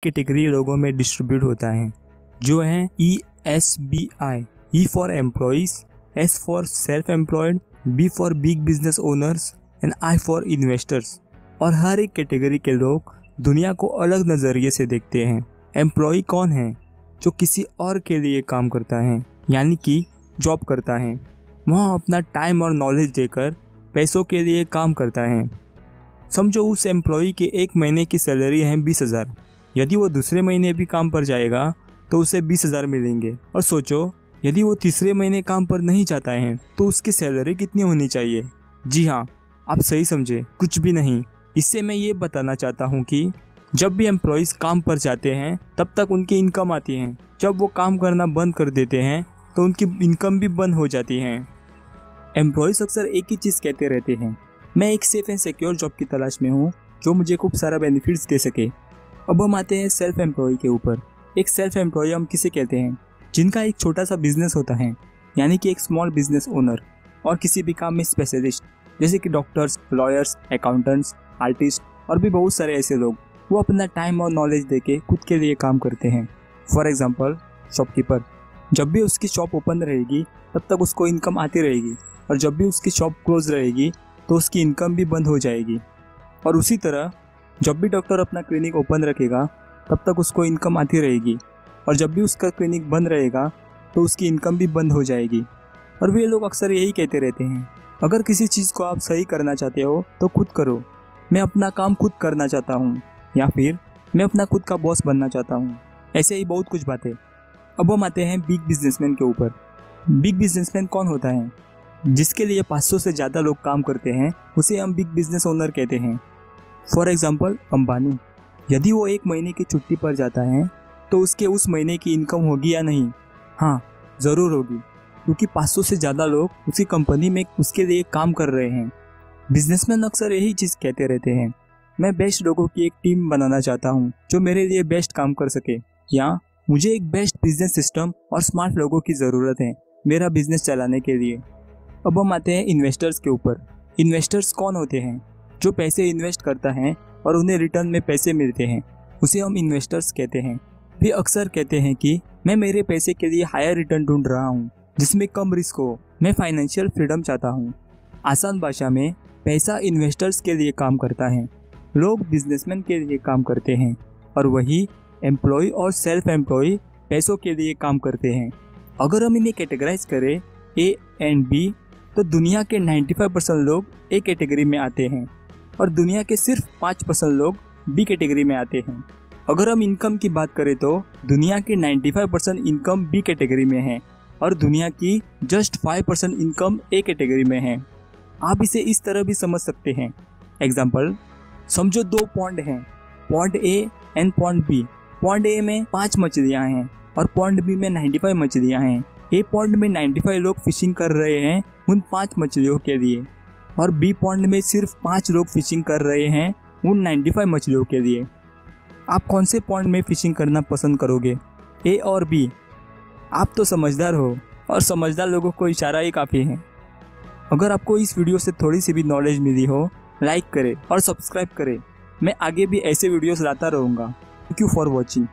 Category लोगों में distribute होता है, जो है ESBI। E for employees, S for self employed, B for big business owners and I for investors. और हर एक कैटेगरी के लोग दुनिया को अलग नज़रिए से देखते हैं। एम्प्लॉय कौन है? जो किसी और के लिए काम करता है, यानी कि जॉब करता है। वह अपना टाइम और नॉलेज देकर पैसों के लिए काम करता है। समझो उस एम्प्लॉय के एक महीने की सैलरी है 20,000। यदि वो दूसरे महीने भी काम पर जाएगा तो उसे 20,000 मिलेंगे। और सोचो, यदि वो तीसरे महीने काम पर नहीं जाता है तो उसकी सैलरी कितनी होनी चाहिए? जी हाँ, आप सही समझे, कुछ भी नहीं। इससे मैं ये बताना चाहता हूँ कि जब भी एम्प्लॉयज़ काम पर जाते हैं तब तक उनकी इनकम आती है। जब वो काम करना बंद कर देते हैं तो उनकी इनकम भी बंद हो जाती है। एम्प्लॉयज़ अक्सर एक ही चीज़ कहते रहते हैं, मैं एक सेफ एंड सिक्योर जॉब की तलाश में हूँ जो मुझे खूब सारा बेनिफिट्स दे सके। अब हम आते हैं सेल्फ एम्प्लॉय के ऊपर। एक सेल्फ एम्प्लॉय हम किसे कहते हैं? जिनका एक छोटा सा बिजनेस होता है, यानी कि एक स्मॉल बिजनेस ओनर, और किसी भी काम में स्पेशलिस्ट, जैसे कि डॉक्टर्स, लॉयर्स, अकाउंटेंट्स, आर्टिस्ट और भी बहुत सारे ऐसे लोग। वो अपना टाइम और नॉलेज देके खुद के लिए काम करते हैं। फॉर एग्जांपल, शॉपकीपर, जब भी उसकी शॉप ओपन रहेगी तब तक उसको इनकम आती रहेगी, और जब भी उसकी शॉप क्लोज रहेगी तो उसकी इनकम भी बंद हो जाएगी। और उसी तरह जब भी डॉक्टर अपना क्लिनिक ओपन रखेगा तब तक उसको इनकम आती रहेगी, और जब भी उसका क्लिनिक बंद रहेगा तो उसकी इनकम भी बंद हो जाएगी। और वे लोग अक्सर यही कहते रहते हैं, अगर किसी चीज़ को आप सही करना चाहते हो तो खुद करो। मैं अपना काम खुद करना चाहता हूँ, या फिर मैं अपना खुद का बॉस बनना चाहता हूँ। ऐसे ही बहुत कुछ बातें। अब हम आते हैं बिग बिजनेसमैन के ऊपर। बिग बिजनेसमैन कौन होता है? जिसके लिए 500 से ज़्यादा लोग काम करते हैं, उसे हम बिग बिजनेस ओनर कहते हैं। For example, Ambani. यदि वो एक महीने की छुट्टी पर जाता है तो उसके उस महीने की इनकम होगी या नहीं? हाँ, ज़रूर होगी, क्योंकि 500 से ज़्यादा लोग उसी कंपनी में उसके लिए काम कर रहे हैं। बिजनेसमैन अक्सर यही चीज़ कहते रहते हैं, मैं बेस्ट लोगों की एक टीम बनाना चाहता हूँ जो मेरे लिए बेस्ट काम कर सके, या मुझे एक बेस्ट बिजनेस सिस्टम और स्मार्ट लोगों की ज़रूरत है मेरा बिजनेस चलाने के लिए। अब हम आते हैं इन्वेस्टर्स के ऊपर। इन्वेस्टर्स कौन होते हैं? जो पैसे इन्वेस्ट करता है और उन्हें रिटर्न में पैसे मिलते हैं, उसे हम इन्वेस्टर्स कहते हैं। वे अक्सर कहते हैं कि मैं मेरे पैसे के लिए हायर रिटर्न ढूंढ रहा हूँ जिसमें कम रिस्क हो। मैं फाइनेंशियल फ्रीडम चाहता हूँ। आसान भाषा में, पैसा इन्वेस्टर्स के लिए काम करता है, लोग बिजनेसमैन के लिए काम करते हैं, और वही एम्प्लॉय और सेल्फ एम्प्लॉय पैसों के लिए काम करते हैं। अगर हम इन्हें कैटेगराइज करें A एंड B, तो दुनिया के 95% लोग A कैटेगरी में आते हैं और दुनिया के सिर्फ 5% लोग B कैटेगरी में आते हैं। अगर हम इनकम की बात करें तो दुनिया के 95% इनकम B कैटेगरी में है और दुनिया की जस्ट 5% इनकम A कैटेगरी में है। आप इसे इस तरह भी समझ सकते हैं। एग्जाम्पल, समझो 2 पॉन्ड हैं, pond A and pond B। Pond A में 5 मछलियाँ हैं और पॉन्ड B में 95 मछलियाँ हैं। A पॉन्ड में 95 लोग फिशिंग कर रहे हैं उन 5 मछलियों के लिए, और B पॉन्ड में सिर्फ 5 लोग फिशिंग कर रहे हैं उन 95 मछलियों के लिए। आप कौन से पॉन्ड में फिशिंग करना पसंद करोगे, A और B? आप तो समझदार हो, और समझदार लोगों को इशारा ही काफ़ी है। अगर आपको इस वीडियो से थोड़ी सी भी नॉलेज मिली हो, लाइक करें और सब्सक्राइब करें। मैं आगे भी ऐसे वीडियोस लाता रहूँगा। Thank you for watching.